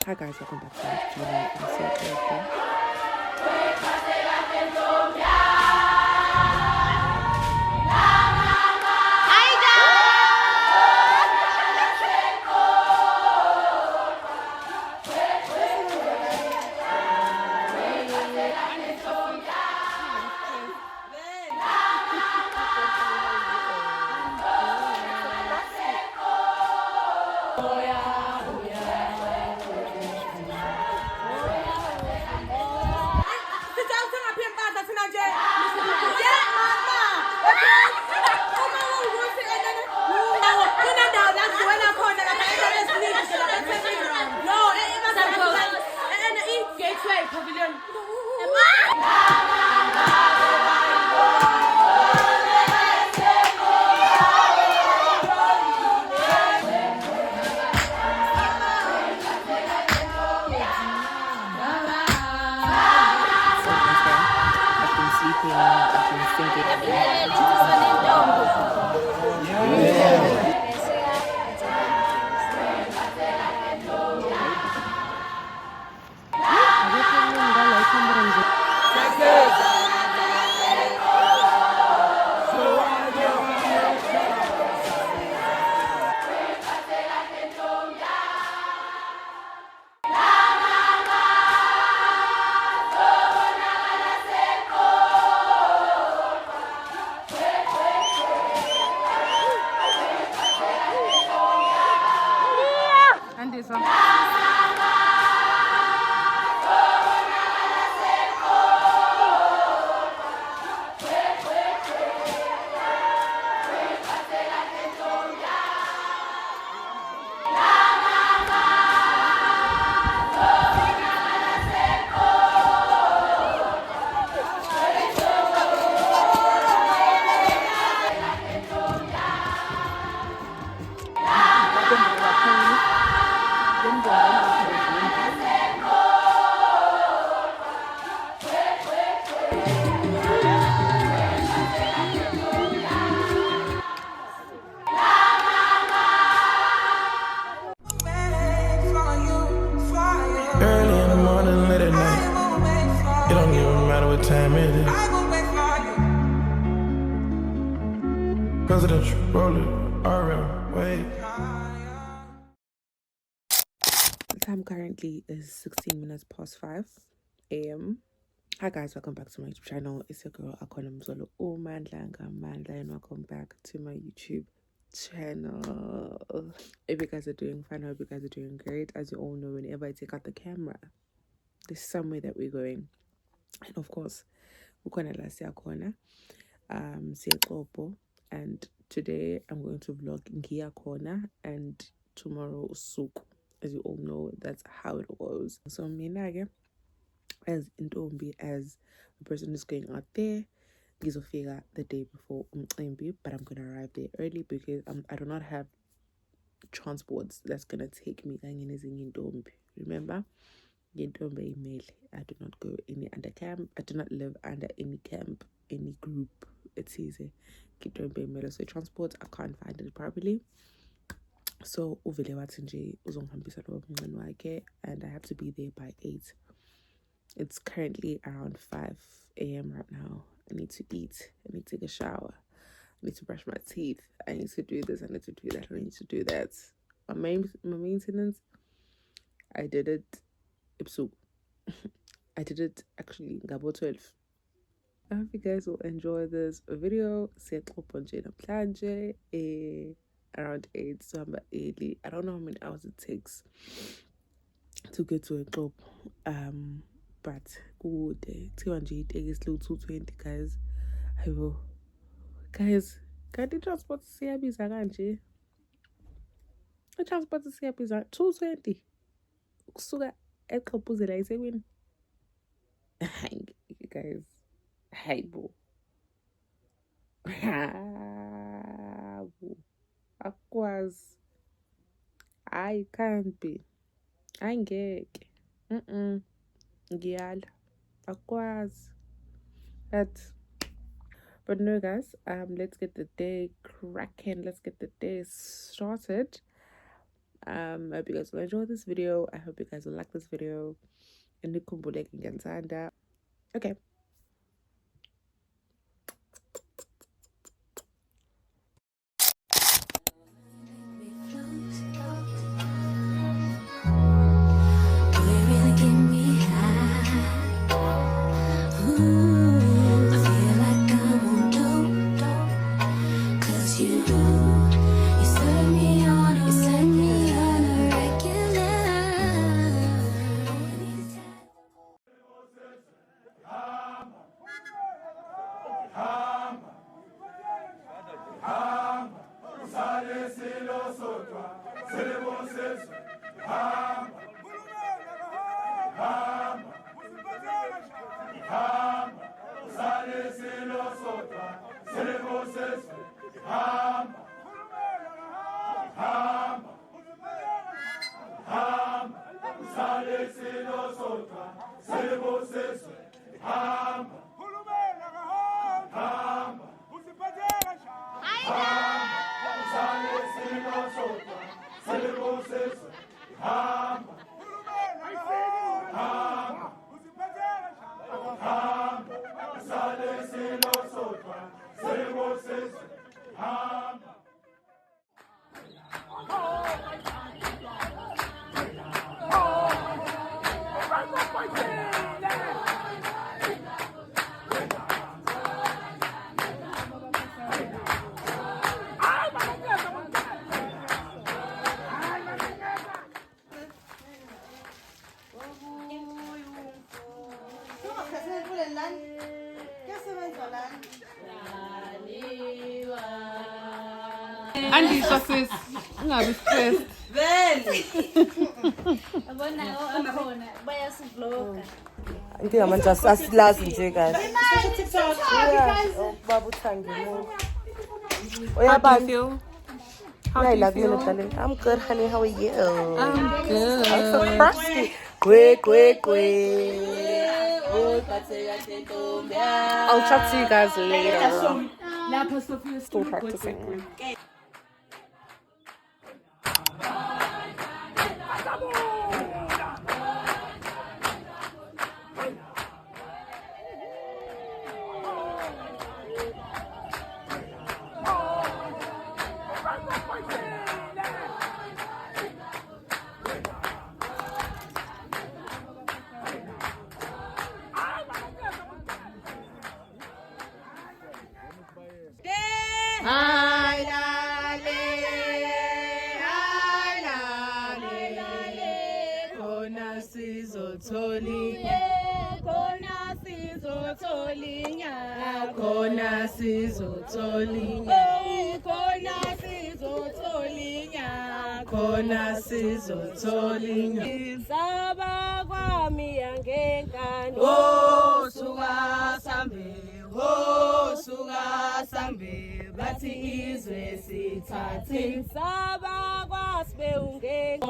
Hi guys, welcome back to my channel. I'm so grateful. Early in the morning, late at night. It don't even matter what time it is. Presidential, roller, RM, wait. The time currently is 16 minutes past 5 a.m. Hi guys, welcome back to my YouTube channel. It's your girl Akona Mzolo Mandla, and welcome back to my YouTube channel. If you guys are doing fine, I hope you guys are doing great. As you all know, whenever I take out the camera, there's somewhere that we're going. And of course, we're gonna la corner, and today I'm going to vlog Ngia Corner and tomorrow Souk. As you all know, that's how it goes. So mina as Ntombi, as the person who's going out there, ngizofika the day before umcimbi, but I'm gonna arrive there early because I do not have transports that's gonna take me kanye nezinye intombi. Remember, ngintombi imele. I do not go any under camp. I do not live under any camp, any group. It's easy. Ngintombi imele. So transport, I can't find it properly. So uvele wathi nje uzongihambisa nomncane wakhe, and I have to be there by 8. It's currently around 5 a.m. right now. I need to eat. I need to take a shower. I need to brush my teeth. I need to do this. I need to do that. I need to do that. My maintenance, I did it. I did it actually Gabo 12. I hope you guys will enjoy this video. Set up on Jada Planje around 8, so I'm early. I don't know how many hours it takes to get to a club. But good. 200 is low 220, guys. I will. Guys, can the transport siyabiza kanje? The transport siyabiza 220. Kusuka eqhophuze la eSekwini. Guys. Hayibo. Akwazi. I can't be. Angeke. Ngiyala. Akwazi. But no guys, let's get the day cracking. Let's get the day started. I hope you guys will enjoy this video. I hope you guys will like this video. And okay. Andy success. Ungabi stressed. Inkinga manje asilazi nje kahle. Baba uthande lo. How do you feel? How do you feel? I'm good, honey. How are you? I'm good. I'm so frosty. Quick. I'll chat to you guys later. Still practicing. Saba kwami angenkando suka sambe bathi izwe sithathe saba kwasibe ungenkando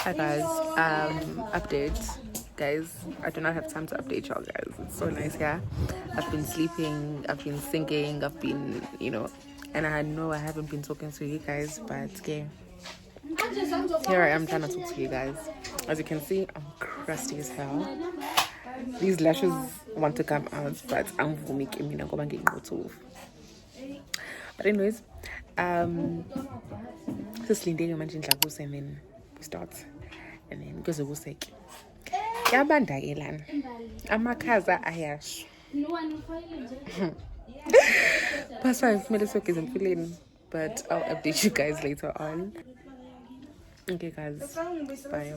Hi guys, update. Guys, I do not have time to update y'all guys. It's so nice here. I've been sleeping, I've been singing, I've been, and I know I haven't been talking to you guys, but yeah, here I am trying to talk to you guys. As you can see, I'm crusty as hell. These lashes want to come out, but I'm vomiting. But anyways, just linding and then we start, and then goes to sick. Yabanda Elan. Amakaza Ayash. Past 5 minutes isn't feeling, but I'll update you guys later on. Okay guys, bye.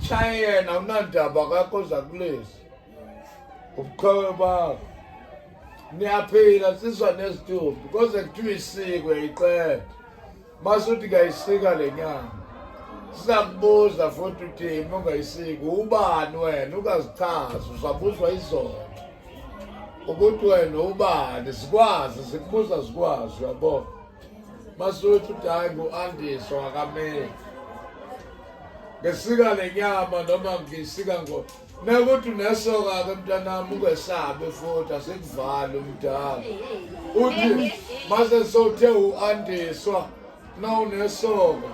China awunandaba kakho zakulezi ubuqhawe bakho niyaphila sizwa nesithumbu koze kuthiwa isiko iqede masuthi ngayisika le nyanga sizakubuza futhi uthi uma ungayisiko ubani wena ungazichazi uzabuzwa izolo ukuthi wena ubani sikwazi sikubuza sikwazi uyabona masuthi uthi hayi ngu-Andiswa wakameli ngesika le nyama noma ngisika ngo nakuthi unesoka-ke mntanami ungesabi futhi asikuvali umdala uthi mase sowuthe u-Andiswa na unesoka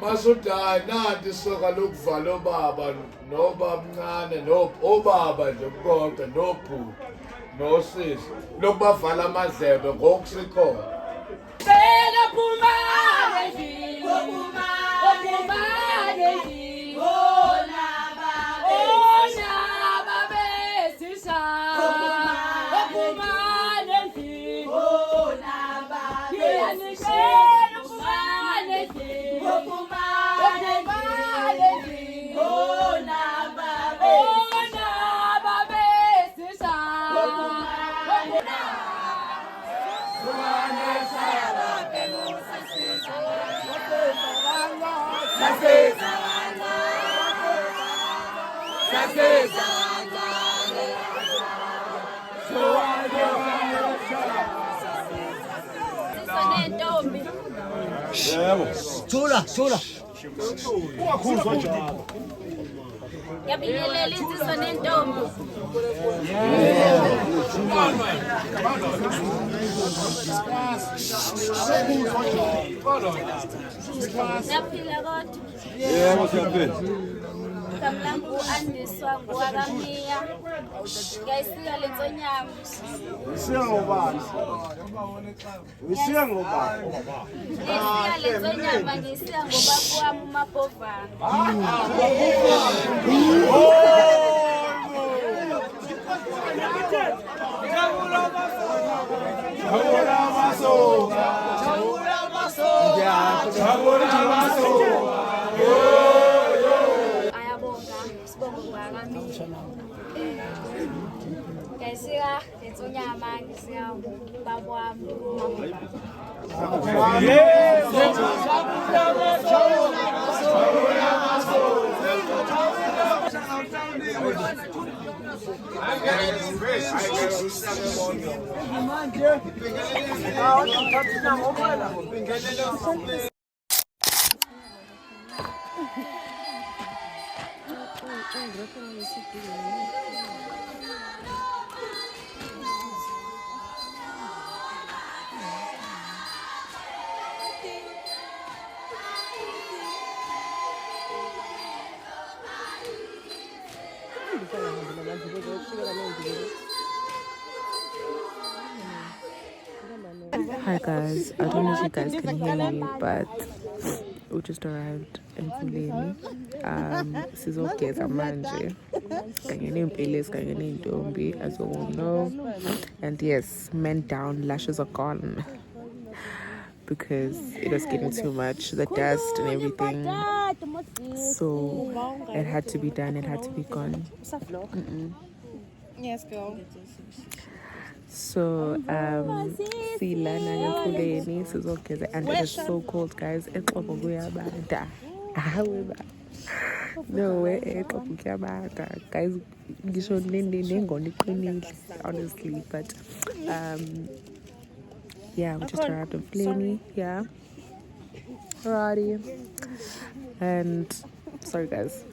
masuthi hayi nanti isoka lokuvala obaba nobaba mncane obaba nje konke nobhuti nosisi lokubavala amadlebe ngokusikhona Thula. Ungakhuzwa njalo. Ngiyabingelela insizwa nentombi. Siyaphila kodwa. Yebo siyaphila. Kamlambu u-Andiswa ngowakamiya. Ngiyayisika le nsonyama. Usiya ngobani? Usiya ngobani? Ngiyayisika le nsonyama ngiyisika ngobaba wami uMabhovana. Ayabonga sibonga ngowakamiya. Ngiyayisika le nsonyama ngiyisika ngobaba wami uMabhovana. Hi guys, I don't know if you guys can hear me, but we just arrived in Fuleni. Sizogeza manje. Kanye nempelesi, kanye nentombi, as you all know. And yes, men down, lashes are gone. Because it was getting too much, the dust and everything. So it had to be done, it had to be gone. Yes, girl. So see Lana Fuleni, Sizogeza, and it is so cold, guys. No way, guys, honestly, but yeah, we just arrived in Fuleni, yeah. Alrighty. And sorry guys.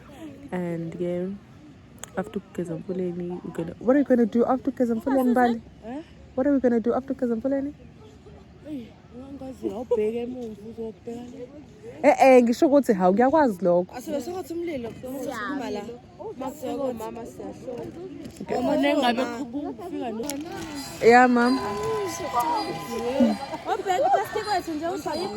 And yeah, after Fuleni, what are we gonna do after Fuleni, Bali? What are we gonna do after Fuleni? Ngisho ukuthi hawu ngiyakwazi lokho. Asebesokhathi umlilo sizophuma la. Maseko mama siyahlola. Uma nengabe kufika no. Yeah, mom. Obheka plastic wethu nje usale.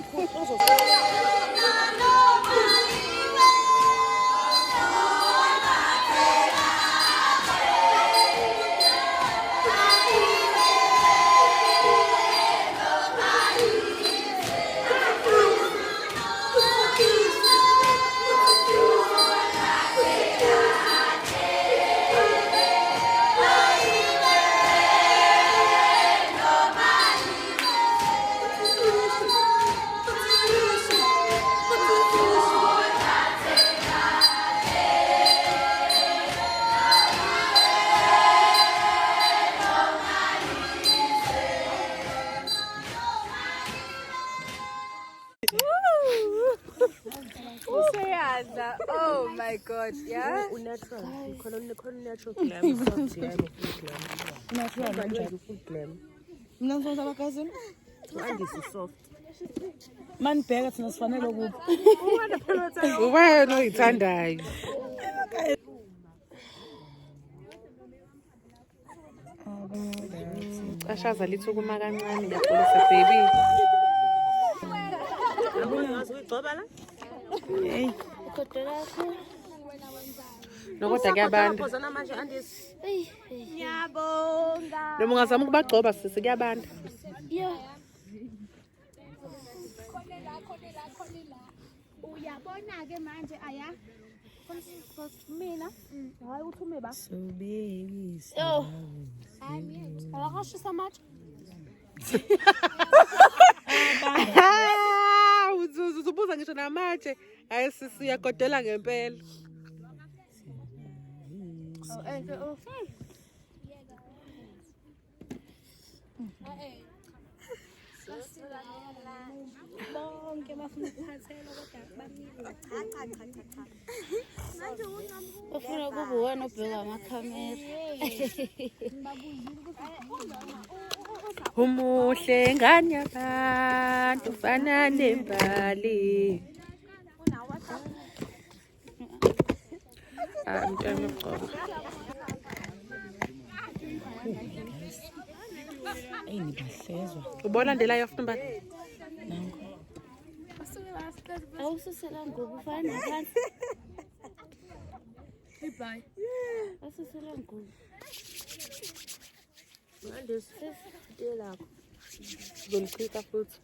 Oh my god, yeah? Natural glam, soft glam, full glam. Natural, full glam. Mnanzo sabakazini? Andisi soft. Man bheka thina sifanele kuphi? Wena oyithandayo. Ashaza lithukuma kancane ngiyaqolisa baby. Uyigcoba la? Hey. Nokodwa kuyabanda. Phozana manje andisi. Ngiyabonga. Noma ungazama ukubagcoba sisi kuyabanda. Yeah. Khonela. Uyabona ke manje aya. Mina. Hayi uthume ba. So baby. Yo. Akashisa manje. Uzubuza ngisho namatshe. Hayi sisi uyagodela ngempela. Bonke bafuna ukuphathela kodwa bamile. Cha. Manje Ufuna kube wena obheka amakhamera. Umuhle ngani abantu fana nembali. Mntwana uqobo. Ngibahlezwa. Ubona ndela after mbali. Awususela ngoba ufana phansi. Bye. Asusela ngoba. Andisi. Dela. Ngolikhika futhi.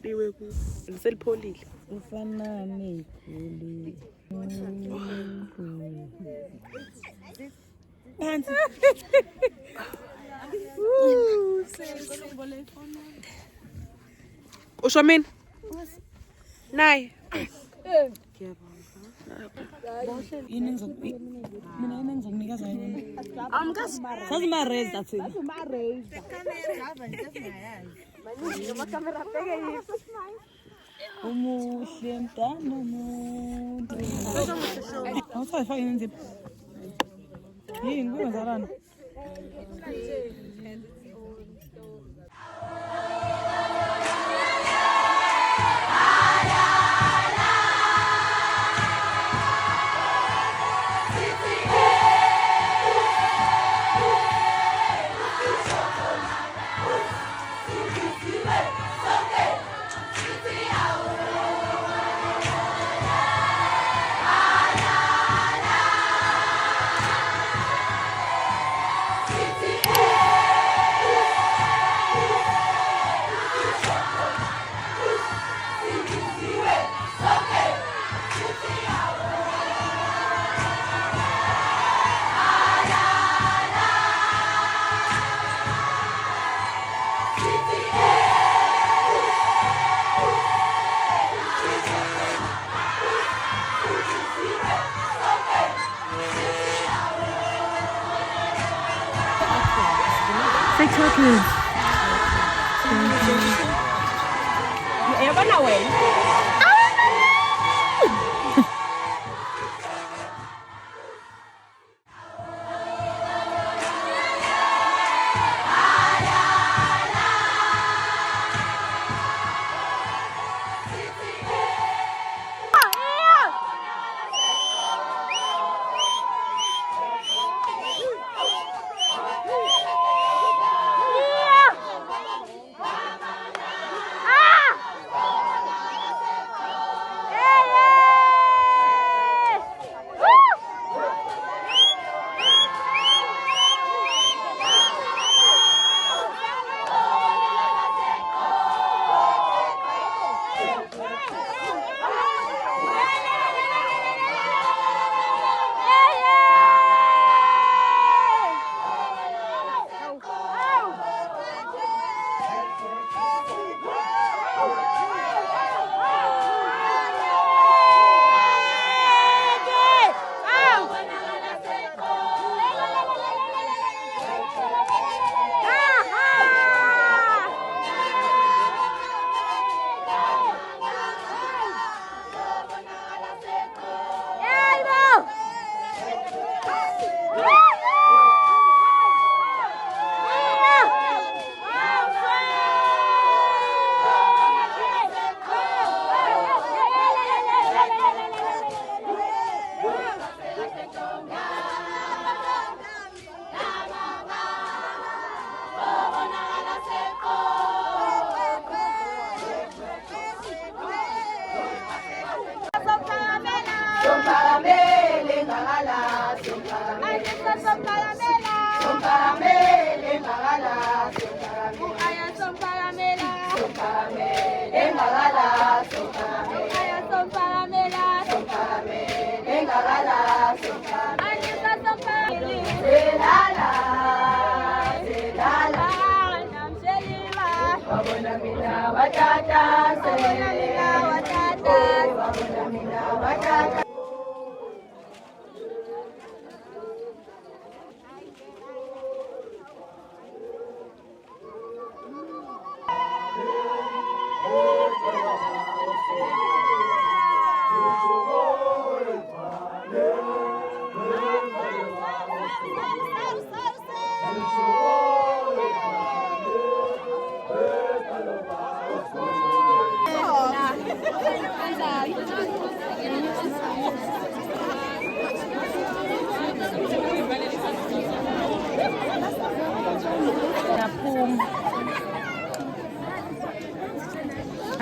Iwe ku. Ngiselipholile. Ufana negoli. Phansi. Usho mina? Nayi. Yini engizokunikeza yona? Sazi ma raise athi. Umuhle mntana umuntu. Awusayifaki nenzipho. Yini kungazalana?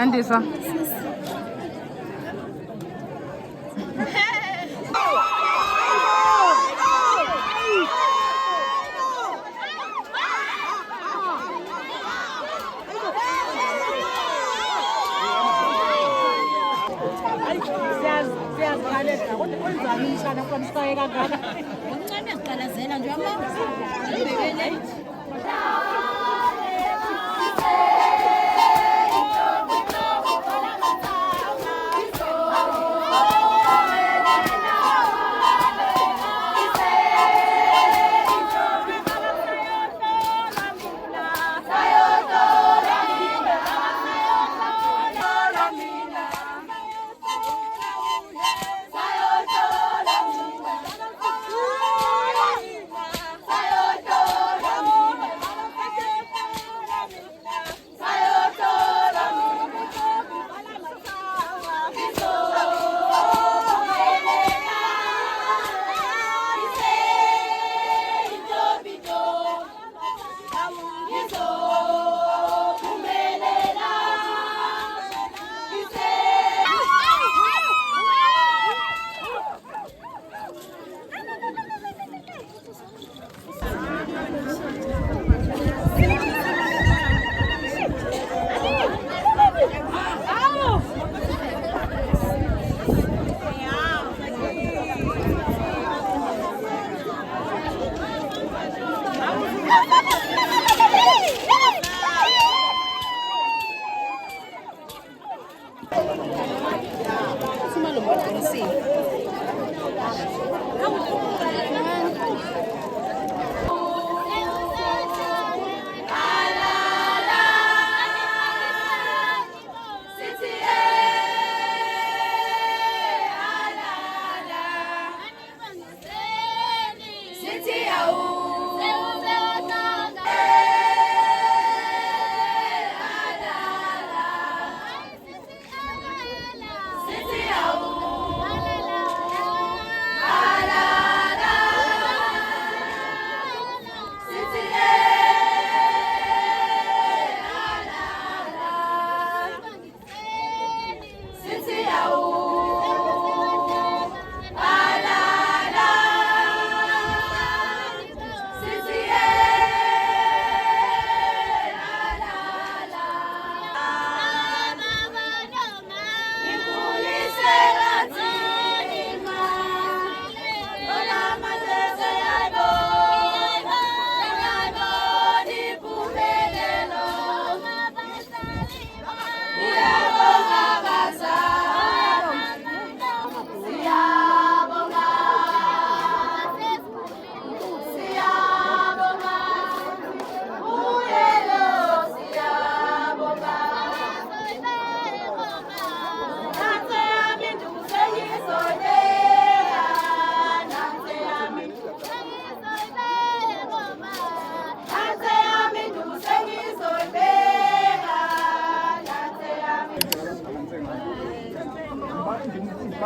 Andisa.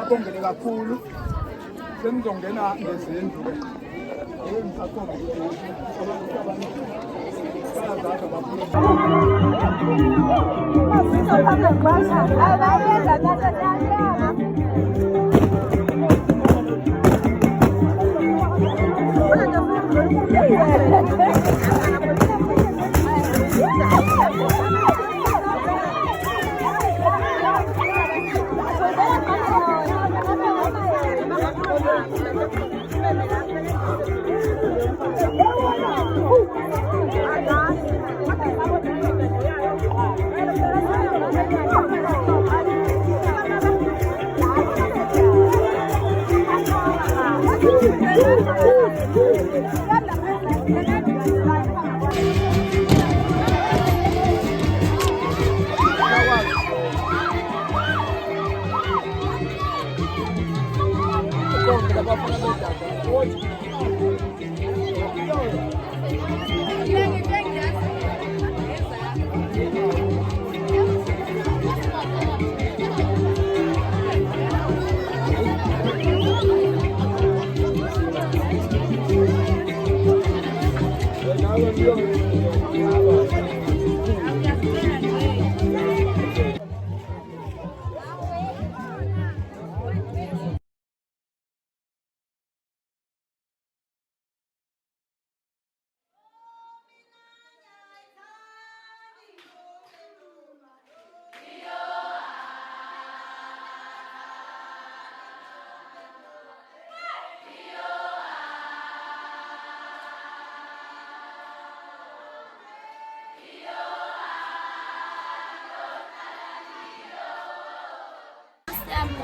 ngibabongele kakhulu sengizongena ngezindlu ke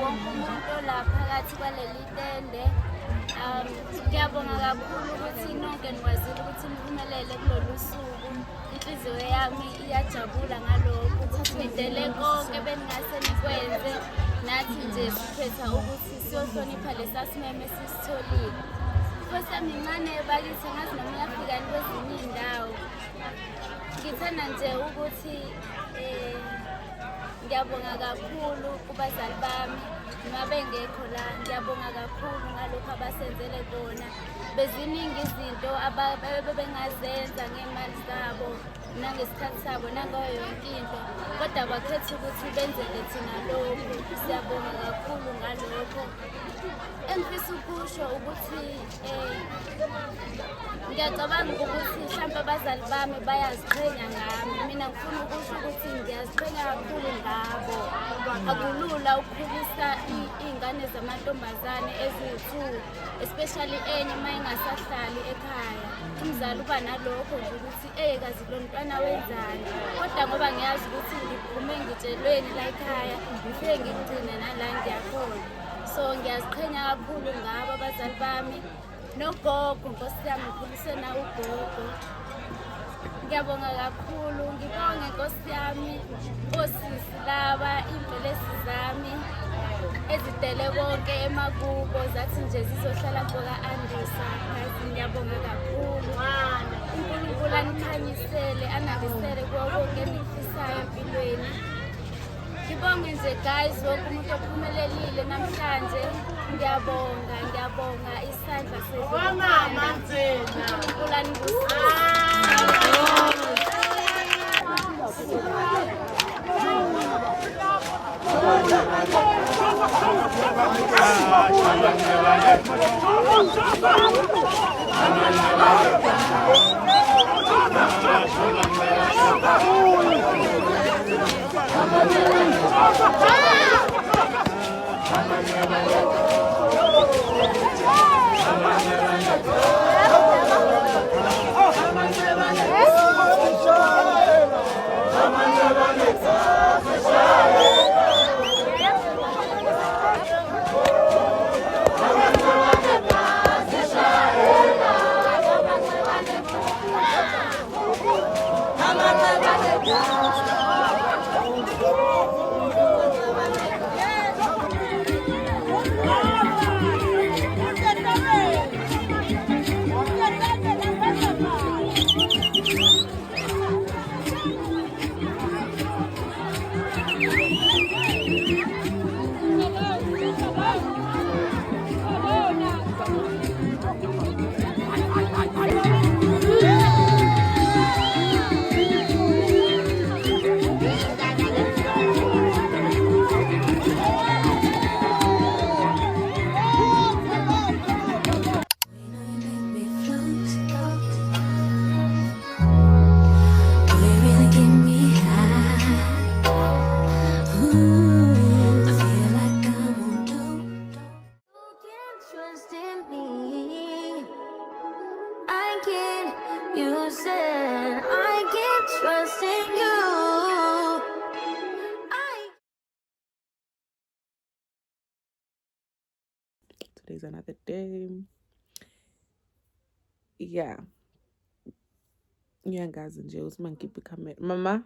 wonke umuntu laphakathi kwaleli tende. Ngiyabonga kakhulu ukuthi nonke nikwazile ukuthi niphumelele kulolu suku. Inhliziyo yami iyajabula ngalokho ukuthi nidele konke beningase nikwenze. Nathi nje sikhetha ukuthi siyohlonipha lesasimeme sisitholile. Futhi amincane bakithi ngazi noma uyafika kwezinye iy'ndawo. Ngithanda nje ukuthi ngiyabonga kakhulu kubazali bami noma bengekho la. Ngiyabonga kakhulu ngalokho abasenzele kona. Beziningi izinto abebengazenza ngey'mali zabo nangesikhathi sabo nangayo yonke into, kodwa bakhetha ukuthi benzele thina lokhu. Siyabonga kakhulu ngalokho. Engifisa ukusho ukuthi ngiyacabanga ukuthi mhlawumbe abazali bami bayaziqhenya ngami. Mina ngifuna ukusho ukuthi ngiyaziqhenya kakhulu ngabo. Akulula ukukhulisa iy'ngane zamantombazane eziwu-2, especially enye uma ingasahlali ekhaya. Umzali uba nalokho nje ukuthi kazi lo mntwana wenzani, kodwa ngoba ngiyazi ukuthi ngiphume ngitshelweni la ekhaya ngifike ngigcine nala ngiyakhona. So ngiyaziqhenya kakhulu ngabo abazali bami nogogo. Nkosi yami ngikhulise nawe ugogo. Ngiyabonga kakhulu. Ngibonge Nkosi yami osisi laba iy'mvelesi zami ezidele konke emakubo zathi nje zizohlala ngoka-Andisa. Ngazi ngiyabonga kakhulu. uNkulunkulu anikhanyisele anabisele kuwo konke enikufisayo empilweni. Ngibonge nje guys wonke umuntu ophumelelile namhlanje. Ngiyabonga isandla uNkulunkulu anibusise. Mama, today's another day. Yeah. Ngiyangazi nje ukuthi mangiphi camera. Mama.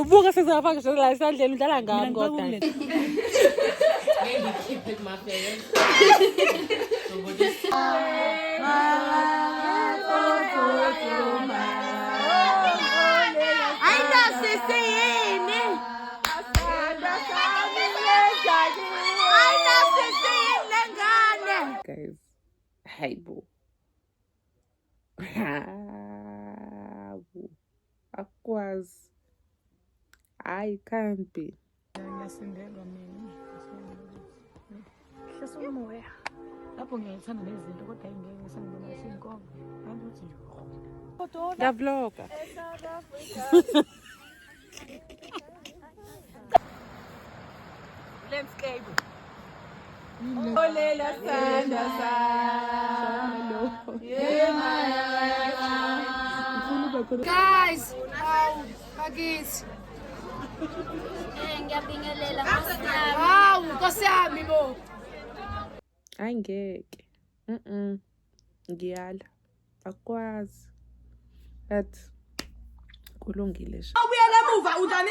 Buka sesingafaka ngisho la esandleni udlala ngami kodwa. Maybe keep with my face. Guys, hey boo. Akwazi. I can't be. Ngiyasindelwa mina. Hlisa umoya. Lapho ngiyayithanda nezinto kodwa ngeke sengibona isinkomo. Angithi Ngavloga. Landscape. Olela sanda Guys, bakithi. Ngiyabingelela Hawu, Nkosi yami bo. Angeke. Ngiyala. Akwazi. But kulungile. Ubuyela emuva unjani?